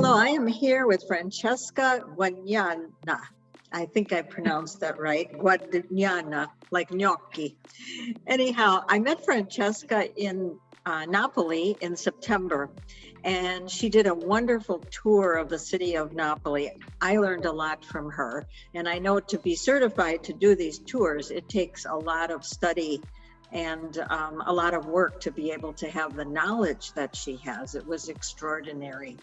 Hello, I am here with Francesca Guagnana. I think I pronounced that right. Guadagnana, like gnocchi. Anyhow, I met Francesca in Napoli in September, and she did a wonderful tour of the city of Napoli. I learned a lot from her, and I know to be certified to do these tours, it takes a lot of study and a lot of work to be able to have the knowledge that she has. It was extraordinary.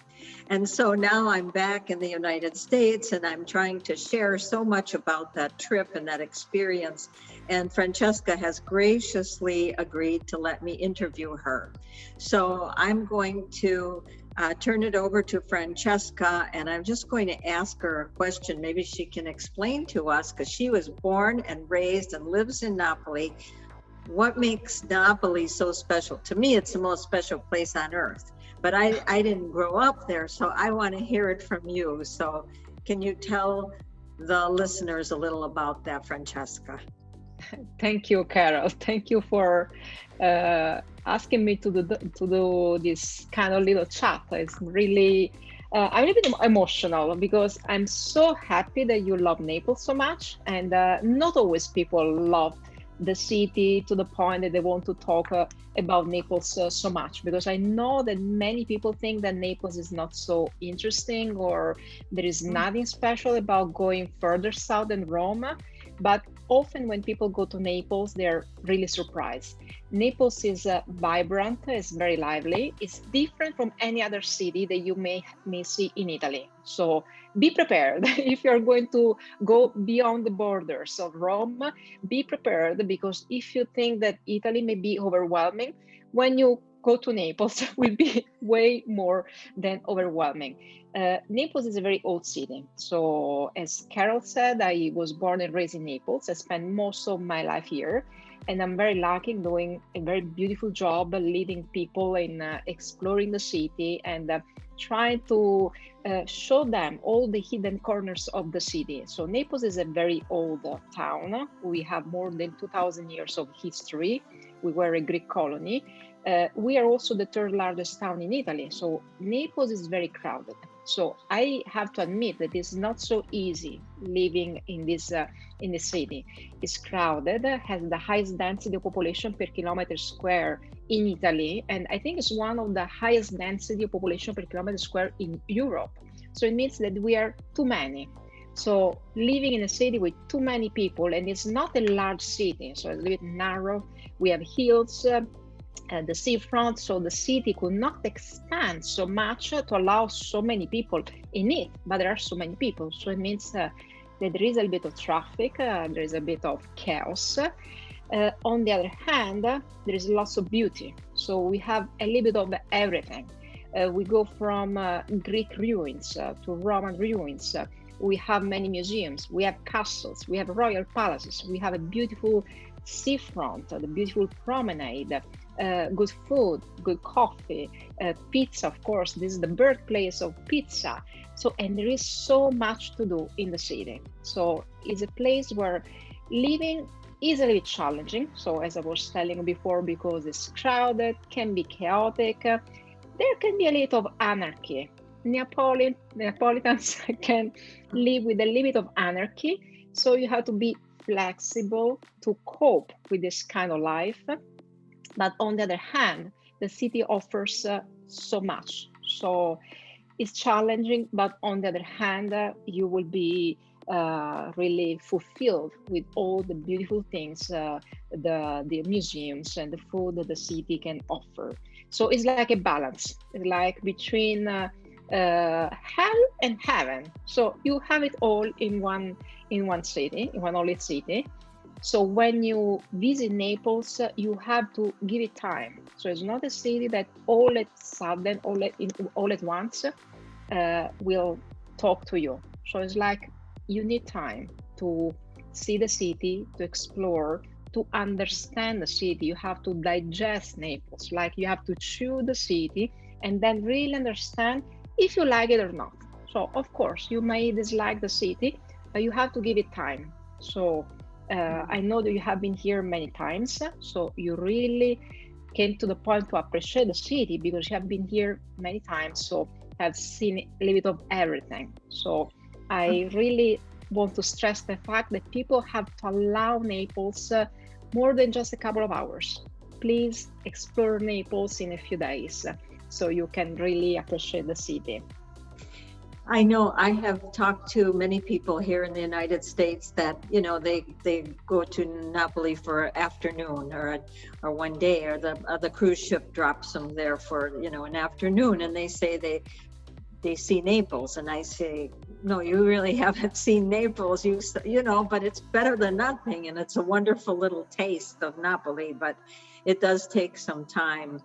And so now I'm back in the United States and I'm trying to share so much about that trip and that experience. And Francesca has graciously agreed to let me interview her. So I'm going to turn it over to Francesca, and I'm just going to ask her a question. Maybe she can explain to us, because she was born and raised and lives in Napoli. What makes Napoli so special? To me, it's the most special place on earth, but I didn't grow up there, so I want to hear it from you. So can you tell the listeners a little about that, Francesca? Thank you, Carol. Thank you for asking me to do this kind of little chat. It's really, I'm a little bit emotional because I'm so happy that you love Naples so much, and not always people love the city to the point that they want to talk about Naples so much, because I know that many people think that Naples is not so interesting or there is nothing special about going further south than Rome. But often when people go to Naples, they're really surprised. Naples is vibrant, it's very lively, it's different from any other city that you may see in Italy. So be prepared. If you're going to go beyond the borders of Rome, be prepared, because if you think that Italy may be overwhelming, when you go to Naples, it will be way more than overwhelming. Naples is a very old city. So as Carol said, I was born and raised in Naples. I spent most of my life here, and I'm very lucky doing a very beautiful job leading people in exploring the city and trying to show them all the hidden corners of the city. So Naples is a very old town. We have more than 2,000 years of history. We were a Greek colony. We are also the third largest town in Italy. So Naples is very crowded. So I have to admit that it's not so easy living in this city. It's crowded, has the highest density of population per kilometer square in Italy, and I think it's one of the highest density of population per kilometer square in Europe. So it means that we are too many. So living in a city with too many people, and it's not a large city, so it's a little bit narrow. We have hills, the seafront, so the city could not expand so much to allow so many people in it, but there are so many people. So it means that there is a bit of traffic, there is a bit of chaos. On the other hand, there is lots of beauty. So we have a little bit of everything. We go from Greek ruins to Roman ruins. We have many museums, we have castles, we have royal palaces, we have a beautiful seafront, the beautiful promenade, good food, good coffee, pizza, of course. This is the birthplace of pizza. So, and there is so much to do in the city. So it's a place where living is a little bit challenging. So as I was telling you before, because it's crowded, can be chaotic, there can be a little of anarchy. Neapolitans can live with a little bit of anarchy. So you have to be flexible to cope with this kind of life. But on the other hand, the city offers so much. So it's challenging, but on the other hand, you will be really fulfilled with all the beautiful things, the museums and the food that the city can offer. So it's like a balance. It's like between hell and heaven. So you have it all in one city, in one only city. So when you visit Naples, you have to give it time. So it's not a city that all at sudden, all at once, will talk to you. So it's like you need time to see the city, to explore, to understand the city. You have to digest Naples, like you have to chew the city and then really understand if you like it or not. So of course you may dislike the city, but you have to give it time. So I know that you have been here many times, so you really came to the point to appreciate the city because you have been here many times. So have seen a little bit of everything. So I really want to stress the fact that people have to allow Naples more than just a couple of hours. Please explore Naples in a few days so you can really appreciate the city. I know I have talked to many people here in the United States that, you know, they go to Napoli for afternoon or one day, or the cruise ship drops them there for, you know, an afternoon, and they say they see Naples, and I say, no, you really haven't seen Naples, you know, but it's better than nothing, and it's a wonderful little taste of Napoli, but it does take some time.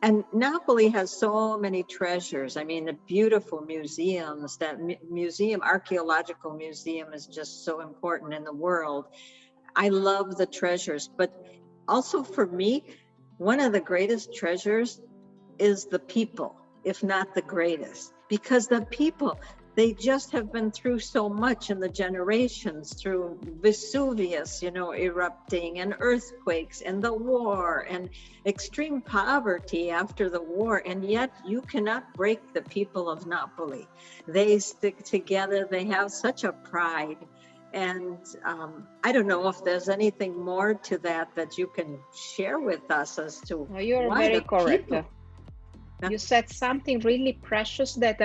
And Napoli has so many treasures. I mean, the beautiful museums, that archaeological museum is just so important in the world. I love the treasures, but also for me, one of the greatest treasures is the people, if not the greatest, because the people, they just have been through so much in the generations, through Vesuvius, you know, erupting, and earthquakes, and the war, and extreme poverty after the war. And yet you cannot break the people of Napoli. They stick together. They have such a pride. And I don't know if there's anything more to that you can share with us as to You're why very the correct. people. You said something really precious that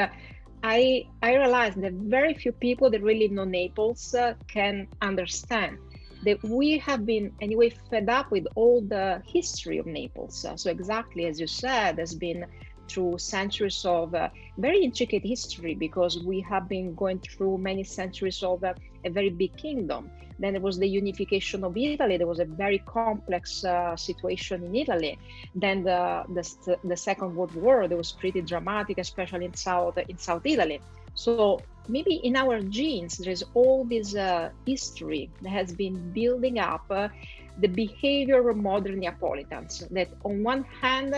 I realized that very few people that really know Naples can understand that we have been anyway fed up with all the history of Naples. So exactly as you said, has been through centuries of very intricate history, because we have been going through many centuries of a very big kingdom. Then there was the unification of Italy. There was a very complex situation in Italy. Then the Second World War, that was pretty dramatic, especially in South Italy. So maybe in our genes, there is all this history that has been building up the behavior of modern Neapolitans. That on one hand,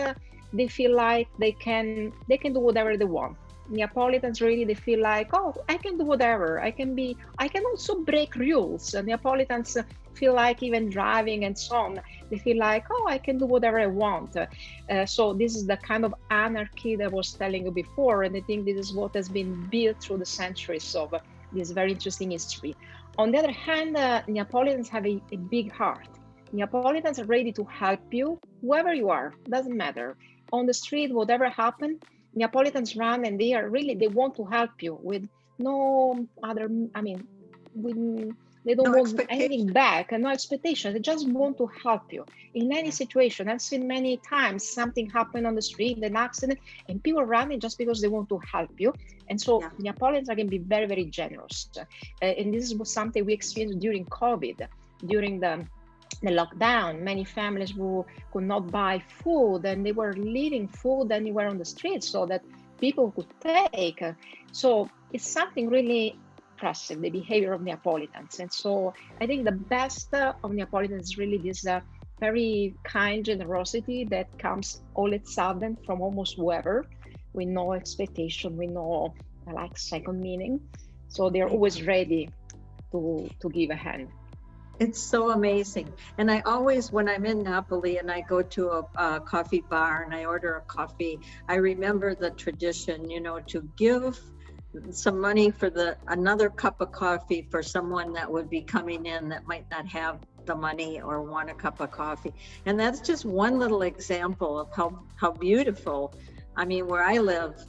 they feel like they can do whatever they want. Neapolitans really, they feel like, oh, I can do whatever. I can also break rules. Neapolitans feel like even driving and so on, they feel like, oh, I can do whatever I want. So this is the kind of anarchy that I was telling you before. And I think this is what has been built through the centuries of this very interesting history. On the other hand, Neapolitans have a big heart. Neapolitans are ready to help you, whoever you are, doesn't matter. On the street, whatever happened, Neapolitans run, and they want to help you with no other, they don't want anything back and no expectation. They just want to help you in any situation. I've seen many times something happen on the street, an accident, and people running just because they want to help you. And so Neapolitans can be very, very generous. And this was something we experienced during COVID, during the lockdown. Many families who could not buy food, and they were leaving food anywhere on the street so that people could take. So it's something really impressive, the behavior of Neapolitans. And so I think the best of Neapolitans is really this very kind generosity that comes all at sudden from almost whoever, with no expectation, with no like second meaning. So they're always ready to give a hand. It's so amazing. And I always, when I'm in Napoli and I go to a coffee bar and I order a coffee, I remember the tradition, you know, to give some money for another cup of coffee for someone that would be coming in that might not have the money or want a cup of coffee. And that's just one little example of how beautiful. I mean, where I live,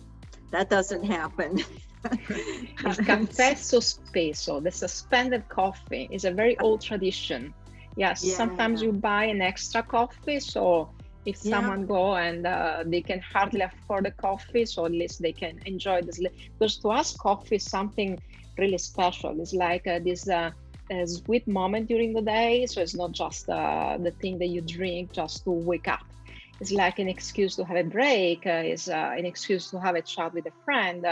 that doesn't happen. Il caffè sospeso, the suspended coffee, is a very old tradition. Yes, sometimes you buy an extra coffee, so if someone go and they can hardly afford the coffee, so at least they can enjoy this. Because to us, coffee is something really special. It's like this sweet moment during the day, so it's not just the thing that you drink just to wake up. It's like an excuse to have a break, it's an excuse to have a chat with a friend.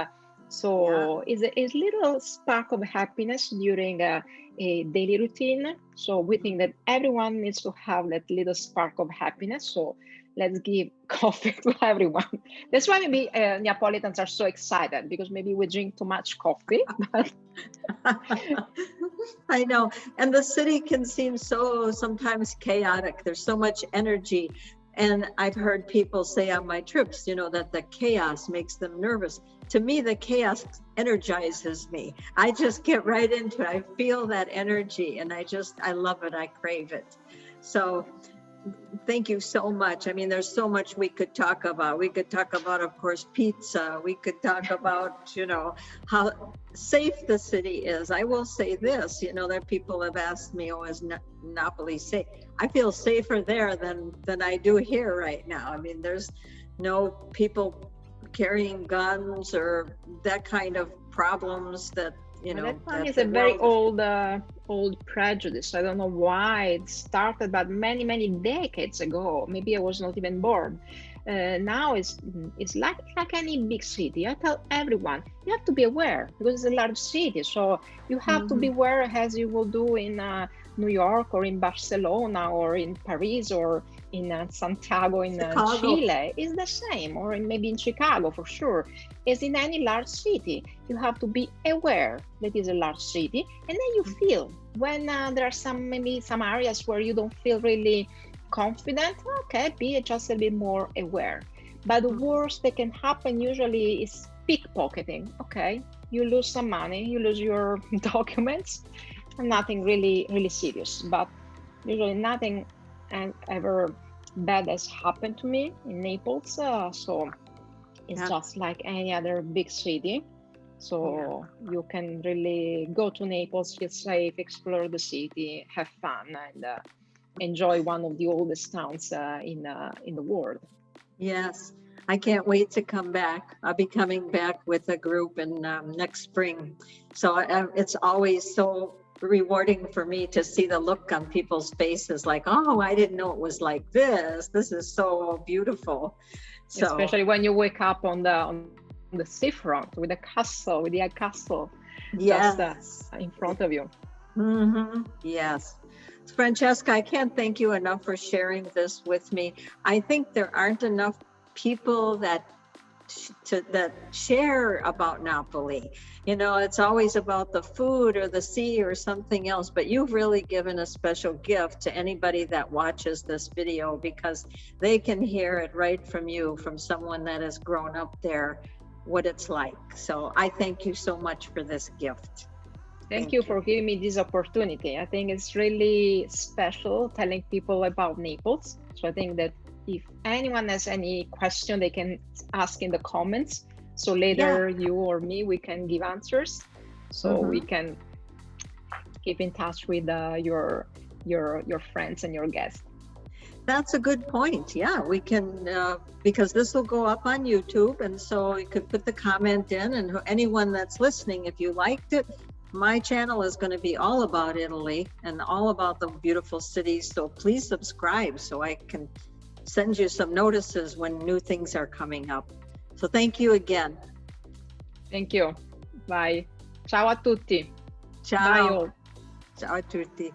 So it's a little spark of happiness during a daily routine. So we think that everyone needs to have that little spark of happiness. So let's give coffee to everyone. That's why maybe Neapolitans are so excited, because maybe we drink too much coffee. But I know. And the city can seem so sometimes chaotic. There's so much energy. And I've heard people say on my trips, you know, that the chaos makes them nervous. To me, the chaos energizes me. I just get right into it. I feel that energy and I love it. I crave it. So thank you so much. I mean, there's so much we could talk about. We could talk about, of course, pizza. We could talk about, you know, how safe the city is. I will say this, you know, that people have asked me, oh, is Napoli safe? I feel safer there than I do here right now. I mean, there's no people carrying guns or that kind of problems that, you know. That one is a very old prejudice. I don't know why it started, but many decades ago. Maybe I was not even born. Now it's like any big city. I tell everyone, you have to be aware because it's a large city. So you have to be aware as you will do in New York or in Barcelona or in Paris or in Santiago in Chile. It's the same, or maybe in Chicago for sure. As in any large city, you have to be aware that it's a large city, and then you feel when there are maybe some areas where you don't feel really confident. Okay, be just a bit more aware. But the worst that can happen usually is pickpocketing. Okay, you lose some money, you lose your documents, nothing really serious. But usually nothing ever bad has happened to me in Naples. So it's just like any other big city. So you can really go to Naples, feel safe, explore the city, have fun, and enjoy one of the oldest towns in the world. Yes, I can't wait to come back. I'll be coming back with a group in next spring. So it's always so rewarding for me to see the look on people's faces, like, oh, I didn't know it was like this. This is so beautiful. So, especially when you wake up on the seafront with the castle, with the castle, just in front of you. Yes. Francesca, I can't thank you enough for sharing this with me. I think there aren't enough people that share about Napoli. You know, it's always about the food or the sea or something else, but you've really given a special gift to anybody that watches this video, because they can hear it right from you, from someone that has grown up there, what it's like. So I thank you so much for this gift. Thank you for giving me this opportunity. I think it's really special telling people about Naples. So I think that if anyone has any question, they can ask in the comments. So later you or me, we can give answers. So we can keep in touch with your friends and your guests. That's a good point. Yeah, we can, because this will go up on YouTube. And so you could put the comment in, and anyone that's listening, if you liked it, my channel is going to be all about Italy and all about the beautiful cities. So please subscribe so I can send you some notices when new things are coming up. So thank you again. Thank you. Bye. Ciao a tutti. Ciao. Bye all. Ciao a tutti.